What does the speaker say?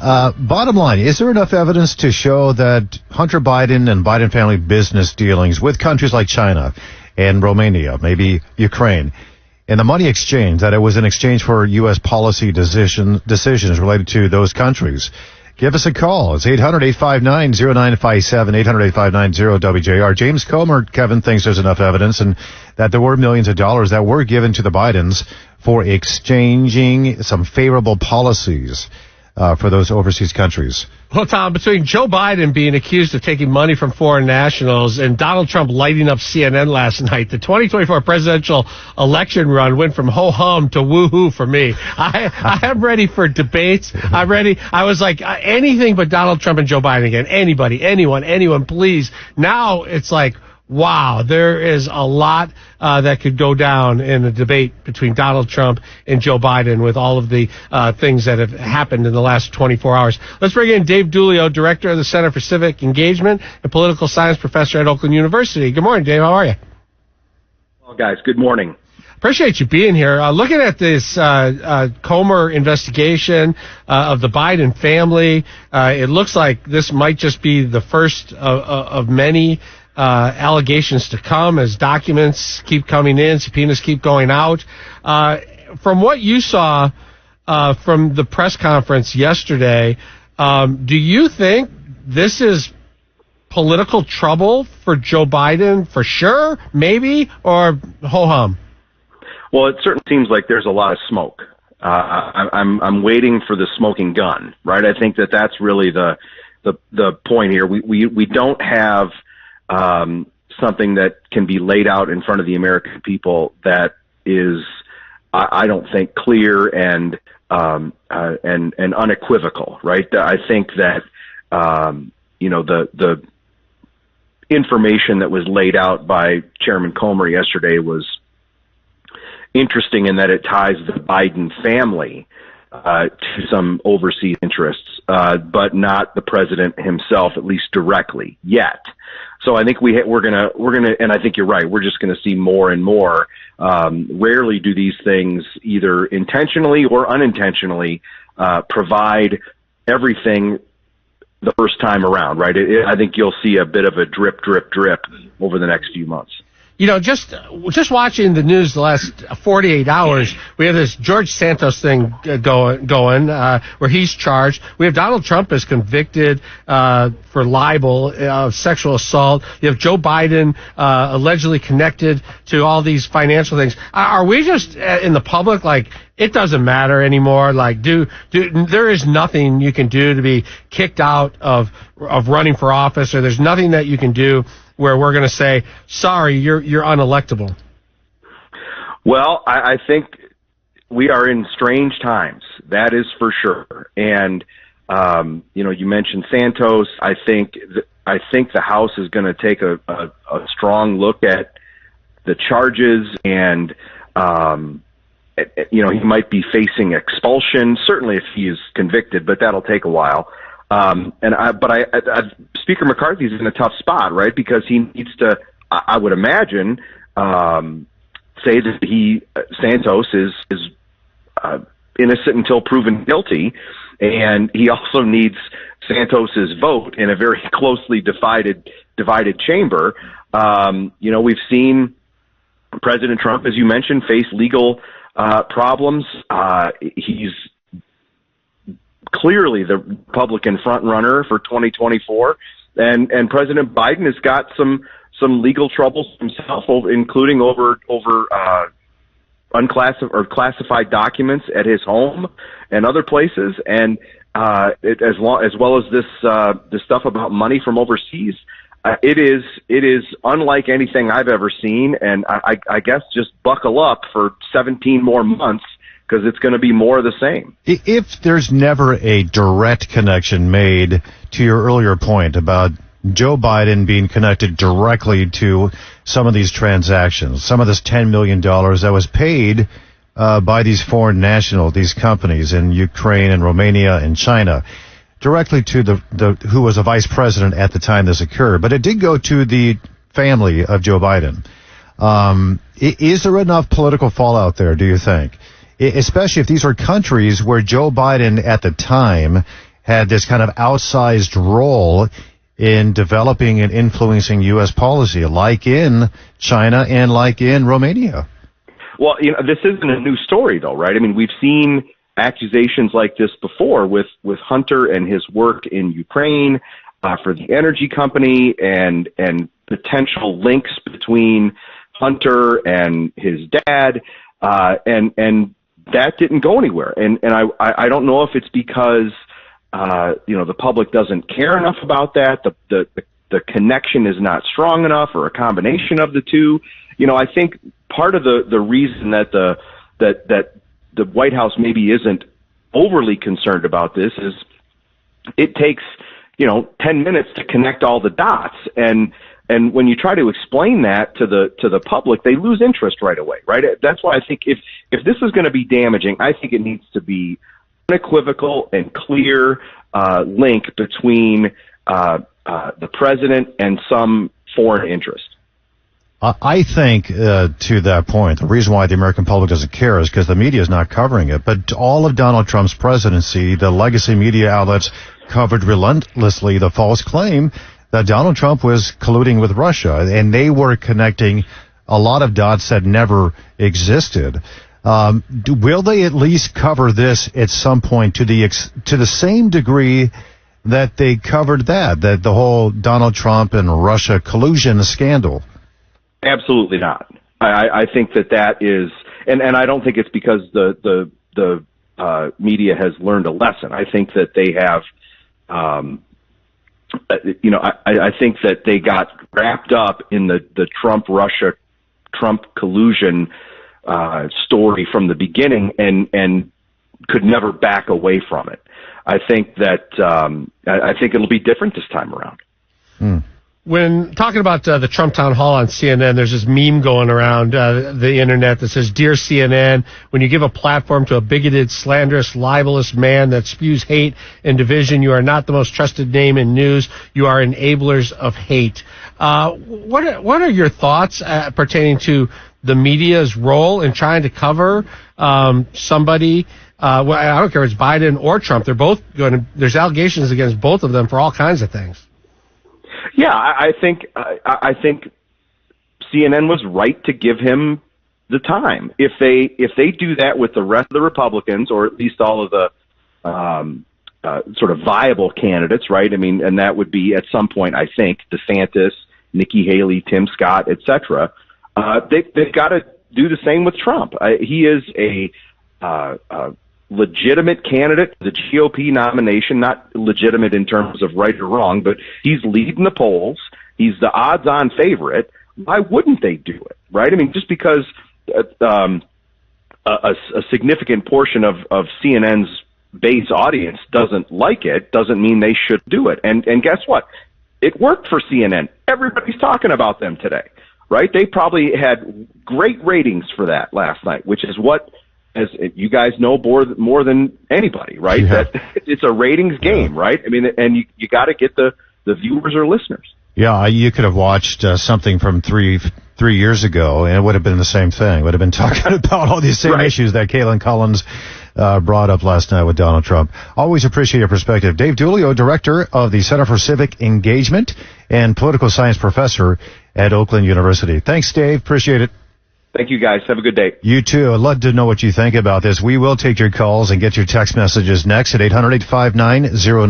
Bottom line, is there enough evidence to show that Hunter Biden and Biden family business dealings with countries like China and Romania, maybe Ukraine, and the money exchange, that it was in exchange for U.S. policy decisions related to those countries? Give us a call. It's 800-859-0957, 800-859-0WJR. James Comer, Kevin, thinks there's enough evidence and that there were millions of dollars that were given to the Bidens for exchanging some favorable policies for those overseas countries. Well, Tom, between Joe Biden being accused of taking money from foreign nationals and Donald Trump lighting up CNN last night, the 2024 presidential election run went from ho-hum to woo-hoo for me. I am ready for debates. I'm ready. I was like, anything but Donald Trump and Joe Biden again. Anybody, anyone, please. Now it's like, wow, there is a lot that could go down in a debate between Donald Trump and Joe Biden with all of the things that have happened in the last 24 hours. Let's bring in Dave Dulio, Director of the Center for Civic Engagement and Political Science Professor at Oakland University. Good morning, Dave. How are you? Well, guys, good morning. Appreciate you being here. Looking at this Comer investigation of the Biden family, it looks like this might just be the first of many allegations to come as documents keep coming in, subpoenas keep going out. From what you saw from the press conference yesterday, do you think this is political trouble for Joe Biden for sure, maybe, or ho-hum? Well, it certainly seems like there's a lot of smoke. I'm waiting for the smoking gun, right? I think that's really the point here. We don't have something that can be laid out in front of the American people that is, I don't think, clear and unequivocal, right? I think that the information that was laid out by Chairman Comer yesterday was interesting in that it ties the Biden family to some overseas interests, but not the president himself, at least directly yet. So I think we're gonna, and I think you're right. We're just gonna see more and more. Rarely do these things, either intentionally or unintentionally, provide everything the first time around, right? I think you'll see a bit of a drip over the next few months. You know, just watching the news the last 48 hours, we have this George Santos thing going where he's charged. We have Donald Trump is convicted for libel, sexual assault. You have Joe Biden allegedly connected to all these financial things. Are we just in the public like it doesn't matter anymore? Like, there is nothing you can do to be kicked out of running for office, or there's nothing that you can do where we're going to say, sorry, you're unelectable? Well, I think we are in strange times. That is for sure. And, you mentioned Santos. I think the House is going to take a strong look at the charges, and, he might be facing expulsion, certainly if he is convicted, but that'll take a while. Speaker McCarthy's in a tough spot, right? Because he needs to, I would imagine, say that Santos is innocent until proven guilty, and he also needs Santos's vote in a very closely divided chamber. We've seen President Trump, as you mentioned, face legal problems. He's clearly the Republican front runner for 2024, and President Biden has got some legal troubles himself, including over unclassified or classified documents at his home and other places, and as well as this stuff about money from overseas. It is unlike anything I've ever seen, and I guess just buckle up for 17 more months, because it's going to be more of the same. If there's never a direct connection made to your earlier point about Joe Biden being connected directly to some of these transactions, some of this $10 million that was paid by these foreign nationals, these companies in Ukraine and Romania and China, directly to the who was a vice president at the time this occurred, but it did go to the family of Joe Biden. Is there enough political fallout there, do you think? Especially if these are countries where Joe Biden at the time had this kind of outsized role in developing and influencing U.S. policy, like in China and like in Romania. Well, this isn't a new story, though, right? I mean, we've seen accusations like this before with Hunter and his work in Ukraine for the energy company, and potential links between Hunter and his dad, and that didn't go anywhere. And I don't know if it's because the public doesn't care enough about that, the connection is not strong enough, or a combination of the two. I think part of the reason that the White House maybe isn't overly concerned about this is it takes 10 minutes to connect all the dots, and when you try to explain that to the public, they lose interest right away, right? That's why I think if this is going to be damaging, I think it needs to be unequivocal and clear link between the president and some foreign interest. I think, to that point, the reason why the American public doesn't care is because the media is not covering it. But all of Donald Trump's presidency, the legacy media outlets covered relentlessly the false claim that Donald Trump was colluding with Russia, and they were connecting a lot of dots that never existed. Will they at least cover this at some point to the same degree that they covered that the whole Donald Trump and Russia collusion scandal? Absolutely not. I think that is, and I don't think it's because the media has learned a lesson. I think that they have, I think that they got wrapped up in the Trump collusion story from the beginning, and could never back away from it. I think that I think it'll be different this time around. When talking about the Trump town hall on CNN, there's this meme going around the internet that says, "Dear CNN, when you give a platform to a bigoted, slanderous, libelous man that spews hate and division, you are not the most trusted name in news. You are enablers of hate." What are your thoughts pertaining to the media's role in trying to cover somebody? Well, I don't care if it's Biden or Trump. They're both there's allegations against both of them for all kinds of things. Yeah, I think CNN was right to give him the time. If they do that with the rest of the Republicans, or at least all of the sort of viable candidates, right? I mean, and that would be at some point, I think, DeSantis, Nikki Haley, Tim Scott, etc. They've got to do the same with Trump. He is a legitimate candidate, the GOP nomination, not legitimate in terms of right or wrong, but he's leading the polls. He's the odds-on favorite. Why wouldn't they do it, right? I mean, just because a significant portion of CNN's base audience doesn't like it, doesn't mean they should do it. And guess what? It worked for CNN. Everybody's talking about them today, right? They probably had great ratings for that last night, which is what, as you guys know more than anybody, right? Yeah. That it's a ratings game, right? I mean, and you got to get the viewers or listeners. Yeah, you could have watched something from three years ago, and it would have been the same thing. It would have been talking about all these same issues that Caitlin Collins brought up last night with Donald Trump. Always appreciate your perspective. Dave Dulio, director of the Center for Civic Engagement and political science professor at Oakland University. Thanks, Dave. Appreciate it. Thank you, guys. Have a good day. You too. I'd love to know what you think about this. We will take your calls and get your text messages next at 800-859-09.